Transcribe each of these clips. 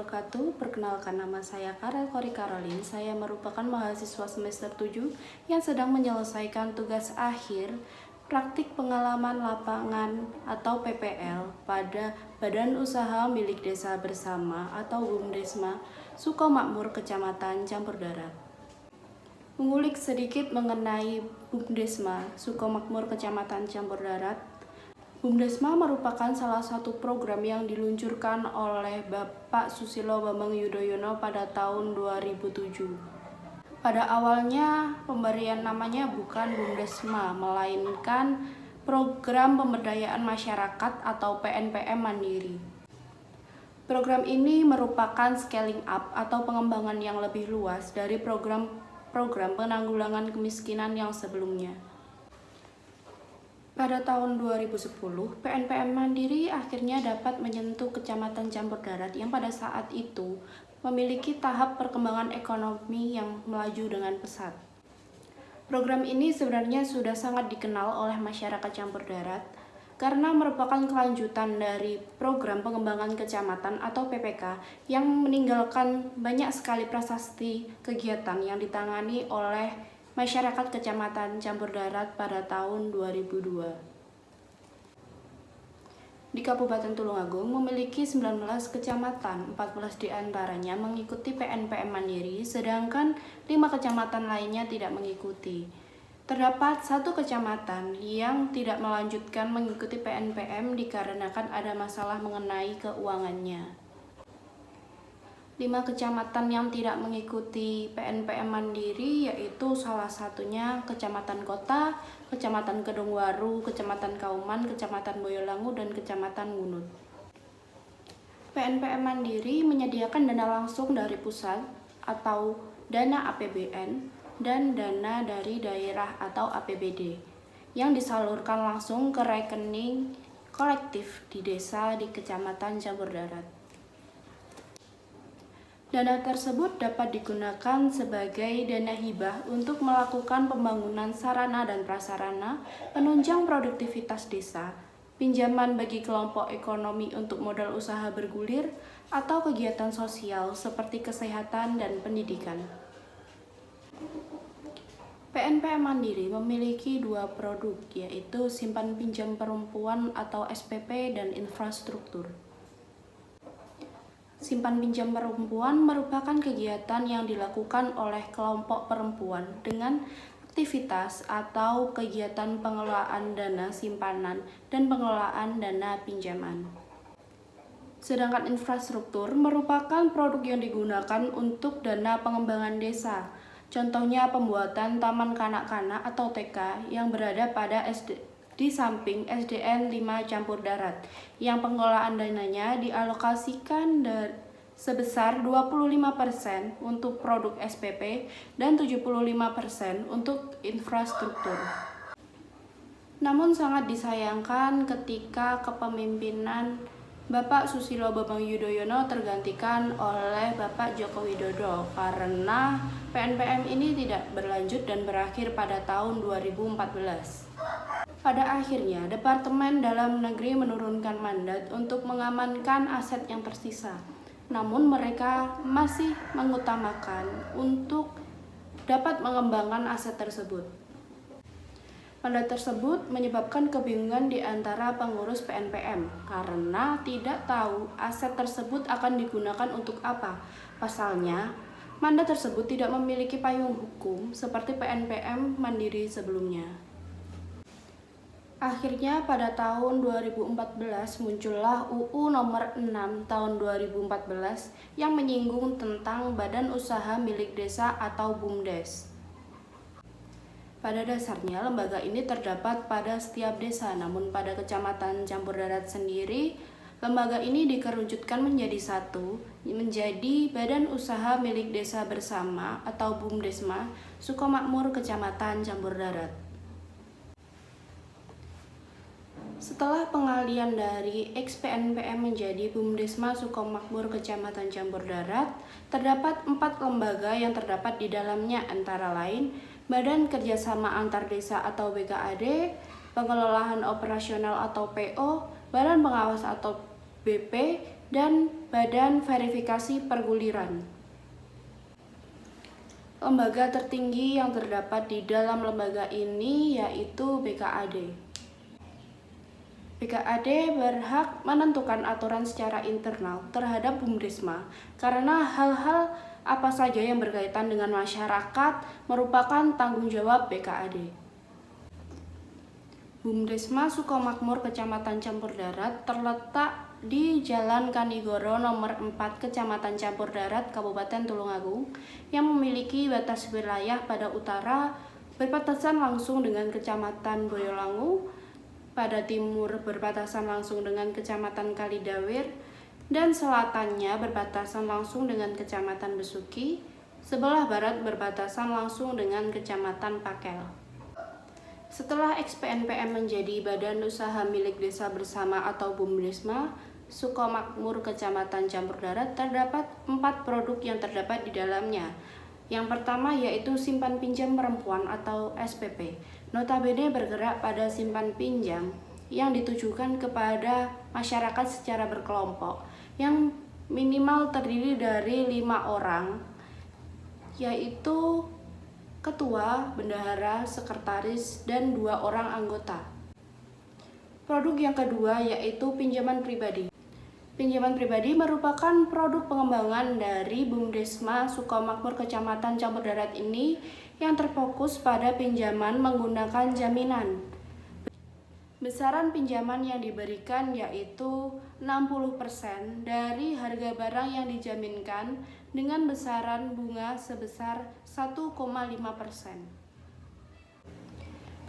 wabarakatuh. Perkenalkan, nama saya Karel Kori Karolin. Saya merupakan mahasiswa semester 7 yang sedang menyelesaikan tugas akhir praktik pengalaman lapangan atau PPL pada Badan Usaha Milik Desa Bersama atau BUMDesma Sukomakmur, Kecamatan Campur Darat. Mengulik sedikit mengenai BUMDesma Sukomakmur, Kecamatan Campur Darat. BUMDesma merupakan salah satu program yang diluncurkan oleh Bapak Susilo Bambang Yudhoyono pada tahun 2007. Pada awalnya pemberian namanya bukan BUMDesma, melainkan Program Pemberdayaan Masyarakat atau PNPM Mandiri. Program ini merupakan scaling up atau pengembangan yang lebih luas dari program penanggulangan kemiskinan yang sebelumnya. Pada tahun 2010, PNPM Mandiri akhirnya dapat menyentuh Kecamatan Campur Darat yang pada saat itu memiliki tahap perkembangan ekonomi yang melaju dengan pesat. Program ini sebenarnya sudah sangat dikenal oleh masyarakat Campur Darat karena merupakan kelanjutan dari program pengembangan kecamatan atau PPK yang meninggalkan banyak sekali prasasti kegiatan yang ditangani oleh masyarakat Kecamatan Campur Darat pada tahun 2002. Di Kabupaten Tulungagung memiliki 19 kecamatan, 14 diantaranya mengikuti PNPM Mandiri, sedangkan 5 kecamatan lainnya tidak mengikuti. Terdapat 1 kecamatan yang tidak melanjutkan mengikuti PNPM dikarenakan ada masalah mengenai keuangannya. 5 kecamatan yang tidak mengikuti PNPM Mandiri yaitu salah satunya Kecamatan Kota, Kecamatan Kedungwaru, Kecamatan Kauman, Kecamatan Boyolangu, dan Kecamatan Wunut. PNPM Mandiri menyediakan dana langsung dari pusat atau dana APBN dan dana dari daerah atau APBD yang disalurkan langsung ke rekening kolektif di desa di Kecamatan Campur Darat. Dana tersebut dapat digunakan sebagai dana hibah untuk melakukan pembangunan sarana dan prasarana, penunjang produktivitas desa, pinjaman bagi kelompok ekonomi untuk modal usaha bergulir, atau kegiatan sosial seperti kesehatan dan pendidikan. PNPM Mandiri memiliki 2 produk, yaitu simpan pinjam perempuan atau SPP dan infrastruktur. Simpan pinjam perempuan merupakan kegiatan yang dilakukan oleh kelompok perempuan dengan aktivitas atau kegiatan pengelolaan dana simpanan dan pengelolaan dana pinjaman. Sedangkan infrastruktur merupakan produk yang digunakan untuk dana pengembangan desa. Contohnya pembuatan taman kanak-kanak atau TK yang berada pada di samping SDN 5 Campur Darat, yang pengelolaan dananya dialokasikan sebesar 25% untuk produk SPP dan 75% untuk infrastruktur. Namun sangat disayangkan ketika kepemimpinan Bapak Susilo Bambang Yudhoyono tergantikan oleh Bapak Joko Widodo karena PNPM ini tidak berlanjut dan berakhir pada tahun 2014. Pada akhirnya, Departemen Dalam Negeri menurunkan mandat untuk mengamankan aset yang tersisa. Namun mereka masih mengutamakan untuk dapat mengembangkan aset tersebut. Mandat tersebut menyebabkan kebingungan di antara pengurus PNPM karena tidak tahu aset tersebut akan digunakan untuk apa. Pasalnya, mandat tersebut tidak memiliki payung hukum seperti PNPM Mandiri sebelumnya. Akhirnya pada tahun 2014 muncullah UU nomor 6 tahun 2014 yang menyinggung tentang Badan Usaha Milik Desa atau BUMDes. Pada dasarnya lembaga ini terdapat pada setiap desa, namun pada Kecamatan Campur Darat sendiri lembaga ini dikerucutkan menjadi satu, menjadi Badan Usaha Milik Desa Bersama atau BUMDesma Sukomakmur, Kecamatan Campur Darat. Setelah pengalian dari ex-PNPM menjadi BUMDesma Sukomakmur Kecamatan Campur Darat, terdapat 4 lembaga yang terdapat di dalamnya, antara lain Badan Kerjasama Antar Desa atau BKAD, Pengelolaan Operasional atau PO, Badan Pengawas atau BP, dan Badan Verifikasi Perguliran. Lembaga tertinggi yang terdapat di dalam lembaga ini yaitu BKAD. BKAD berhak menentukan aturan secara internal terhadap BUMDesma karena hal-hal apa saja yang berkaitan dengan masyarakat merupakan tanggung jawab BKAD. BUMDesma Sukomakmur Kecamatan Campur Darat terletak di Jalan Kanigoro nomor 4 Kecamatan Campur Darat, Kabupaten Tulungagung yang memiliki batas wilayah pada utara berbatasan langsung dengan Kecamatan Boyolangu, pada timur berbatasan langsung dengan Kecamatan Kalidawir, dan selatannya berbatasan langsung dengan Kecamatan Besuki, sebelah barat berbatasan langsung dengan Kecamatan Pakel. Setelah XPNPM menjadi Badan Usaha Milik Desa Bersama atau BUMDesma Sukomakmur Kecamatan Campur Darat, terdapat 4 produk yang terdapat di dalamnya. Yang pertama yaitu simpan pinjam perempuan atau SPP, notabene bergerak pada simpan pinjam yang ditujukan kepada masyarakat secara berkelompok yang minimal terdiri dari 5 orang, yaitu ketua, bendahara, sekretaris, dan 2 orang anggota. Produk yang kedua yaitu pinjaman pribadi. Pinjaman pribadi merupakan produk pengembangan dari BUMDesma Sukomakmur Kecamatan Campur Darat ini yang terfokus pada pinjaman menggunakan jaminan. Besaran pinjaman yang diberikan yaitu 60% dari harga barang yang dijaminkan dengan besaran bunga sebesar 1,5%.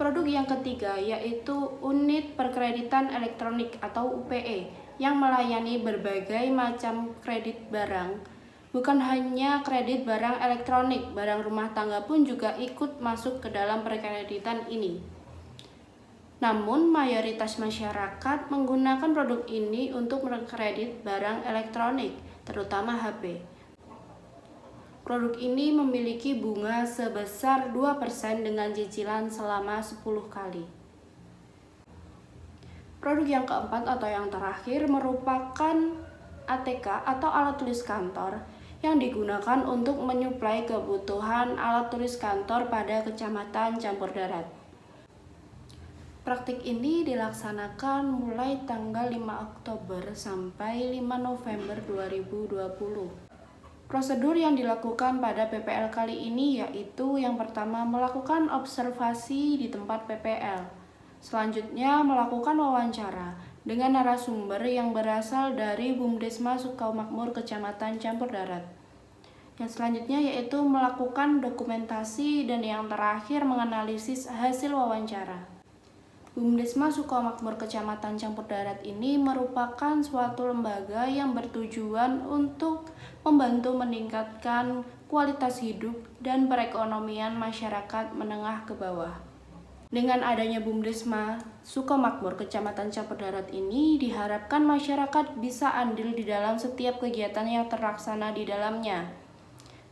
Produk yang ketiga yaitu unit perkreditan elektronik atau UPE yang melayani berbagai macam kredit barang. Bukan hanya kredit barang elektronik, barang rumah tangga pun juga ikut masuk ke dalam perkreditan ini. Namun mayoritas masyarakat menggunakan produk ini untuk mengkredit barang elektronik, terutama HP. Produk ini memiliki bunga sebesar 2% dengan cicilan selama 10 kali. Produk yang keempat atau yang terakhir merupakan ATK atau alat tulis kantor yang digunakan untuk menyuplai kebutuhan alat tulis kantor pada Kecamatan Campur Darat. Praktik ini dilaksanakan mulai tanggal 5 Oktober sampai 5 November 2020. Prosedur yang dilakukan pada PPL kali ini yaitu yang pertama melakukan observasi di tempat PPL. Selanjutnya melakukan wawancara dengan narasumber yang berasal dari BUMDesma Sukomakmur Kecamatan Campur Darat. Yang selanjutnya yaitu melakukan dokumentasi dan yang terakhir menganalisis hasil wawancara. BUMDesma Sukomakmur Kecamatan Campur Darat ini merupakan suatu lembaga yang bertujuan untuk membantu meningkatkan kualitas hidup dan perekonomian masyarakat menengah ke bawah. Dengan adanya BUMDesma Sukomakmur Kecamatan Campur Darat ini diharapkan masyarakat bisa andil di dalam setiap kegiatan yang terlaksana di dalamnya.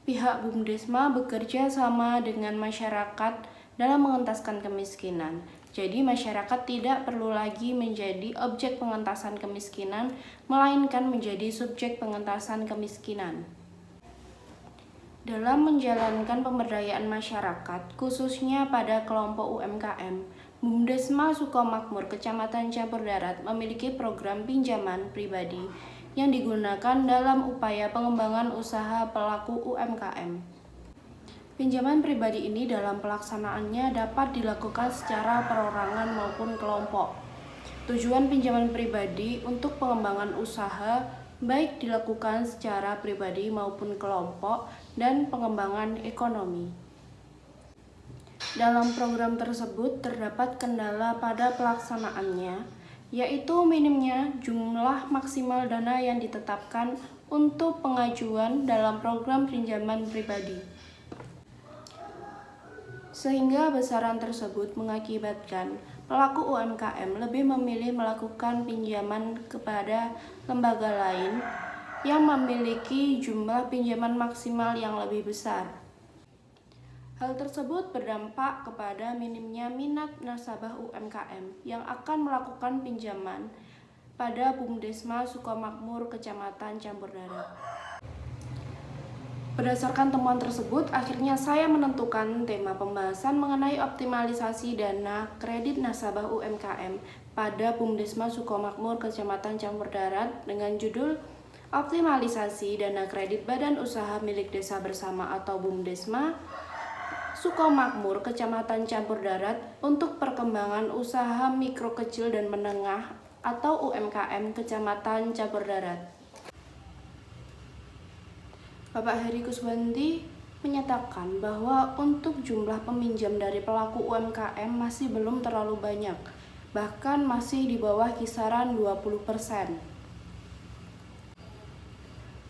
Pihak BUMDesma bekerja sama dengan masyarakat dalam mengentaskan kemiskinan. Jadi masyarakat tidak perlu lagi menjadi objek pengentasan kemiskinan, melainkan menjadi subjek pengentasan kemiskinan. Dalam menjalankan pemberdayaan masyarakat, khususnya pada kelompok UMKM, BUMDesma Sukomakmur Kecamatan Campur Darat memiliki program pinjaman pribadi yang digunakan dalam upaya pengembangan usaha pelaku UMKM. Pinjaman pribadi ini dalam pelaksanaannya dapat dilakukan secara perorangan maupun kelompok. Tujuan pinjaman pribadi untuk pengembangan usaha baik dilakukan secara pribadi maupun kelompok dan pengembangan ekonomi. Dalam program tersebut terdapat kendala pada pelaksanaannya, yaitu minimnya jumlah maksimal dana yang ditetapkan untuk pengajuan dalam program pinjaman pribadi. Sehingga besaran tersebut mengakibatkan pelaku UMKM lebih memilih melakukan pinjaman kepada lembaga lain yang memiliki jumlah pinjaman maksimal yang lebih besar. Hal tersebut berdampak kepada minimnya minat nasabah UMKM yang akan melakukan pinjaman pada Bumdesma Sukomakmur, Kecamatan Campur Darat. Berdasarkan temuan tersebut, akhirnya saya menentukan tema pembahasan mengenai optimalisasi dana kredit nasabah UMKM pada Bumdesma Sukomakmur, Kecamatan Campur Darat dengan judul Optimalisasi Dana Kredit Badan Usaha Milik Desa Bersama atau Bumdesma Sukomakmur, Kecamatan Campur Darat untuk perkembangan usaha mikro kecil dan menengah atau UMKM Kecamatan Campur Darat. Bapak Heri Kuswanti menyatakan bahwa untuk jumlah peminjam dari pelaku UMKM masih belum terlalu banyak, bahkan masih di bawah kisaran 20%.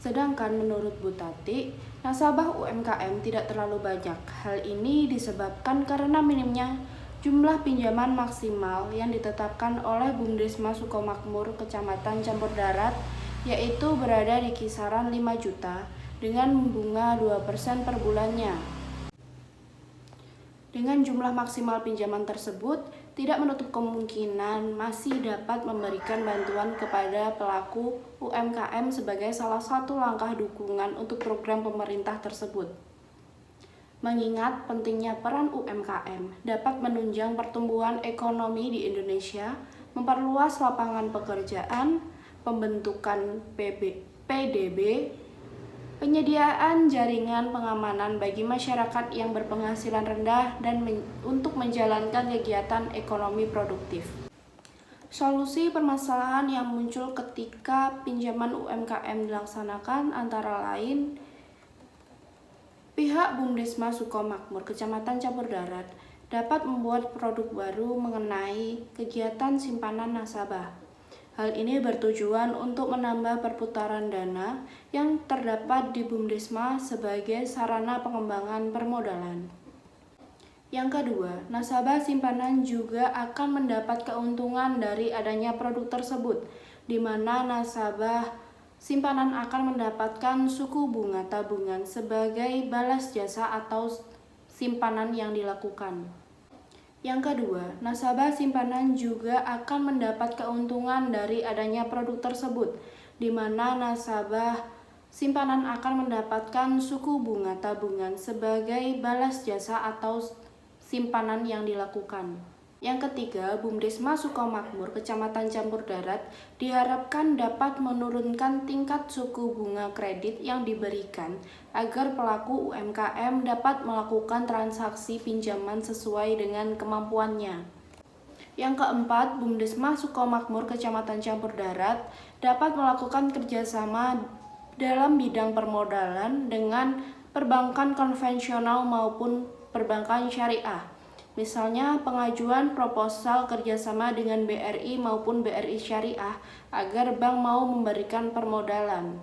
Sedangkan menurut Bu Tati, nasabah UMKM tidak terlalu banyak. Hal ini disebabkan karena minimnya jumlah pinjaman maksimal yang ditetapkan oleh Bumdesma Sukomakmur Kecamatan Campur Darat, yaitu berada di kisaran 5 juta dengan bunga 2% per bulannya. Dengan jumlah maksimal pinjaman tersebut, tidak menutup kemungkinan masih dapat memberikan bantuan kepada pelaku UMKM sebagai salah satu langkah dukungan untuk program pemerintah tersebut. Mengingat pentingnya peran UMKM dapat menunjang pertumbuhan ekonomi di Indonesia, memperluas lapangan pekerjaan, pembentukan PDB, penyediaan jaringan pengamanan bagi masyarakat yang berpenghasilan rendah dan untuk menjalankan kegiatan ekonomi produktif. Solusi permasalahan yang muncul ketika pinjaman UMKM dilaksanakan antara lain pihak Bumdesma Sukomakmur Kecamatan Campur Darat dapat membuat produk baru mengenai kegiatan simpanan nasabah. Hal ini bertujuan untuk menambah perputaran dana yang terdapat di Bumdesma sebagai sarana pengembangan permodalan. Yang kedua, nasabah simpanan juga akan mendapat keuntungan dari adanya produk tersebut, di mana nasabah simpanan akan mendapatkan suku bunga tabungan sebagai balas jasa atau simpanan yang dilakukan. Yang kedua, nasabah simpanan juga akan mendapat keuntungan dari adanya produk tersebut, di mana nasabah simpanan akan mendapatkan suku bunga tabungan sebagai balas jasa atau simpanan yang dilakukan. Yang ketiga, Bumdesma Sukomakmur Kecamatan Campur Darat diharapkan dapat menurunkan tingkat suku bunga kredit yang diberikan agar pelaku UMKM dapat melakukan transaksi pinjaman sesuai dengan kemampuannya. Yang keempat, Bumdesma Sukomakmur Kecamatan Campur Darat dapat melakukan kerjasama dalam bidang permodalan dengan perbankan konvensional maupun perbankan syariah. Misalnya pengajuan proposal kerjasama dengan BRI maupun BRI Syariah agar bank mau memberikan permodalan.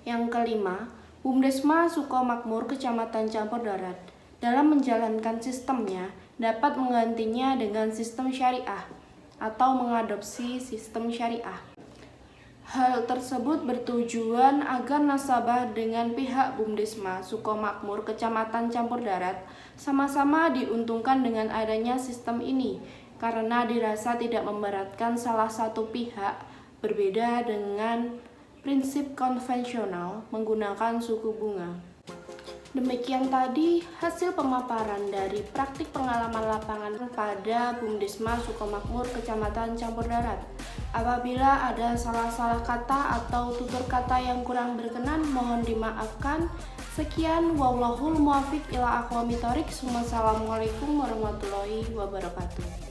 Yang kelima, Bumdesma Sukomakmur Kecamatan Campur Darat dalam menjalankan sistemnya dapat menggantinya dengan sistem syariah atau mengadopsi sistem syariah. Hal tersebut bertujuan agar nasabah dengan pihak Bumdesma Sukomakmur Kecamatan Campur Darat sama-sama diuntungkan dengan adanya sistem ini karena dirasa tidak memberatkan salah satu pihak, berbeda dengan prinsip konvensional menggunakan suku bunga. Demikian tadi hasil pemaparan dari praktik pengalaman lapangan pada Bumdesma Sukomakmur Kecamatan Campur Darat. Apabila ada salah-salah kata atau tutur kata yang kurang berkenan, mohon dimaafkan. Sekian, wallahul muwaffiq ila aqwamit thoriq. Wassalamualaikum warahmatullahi wabarakatuh.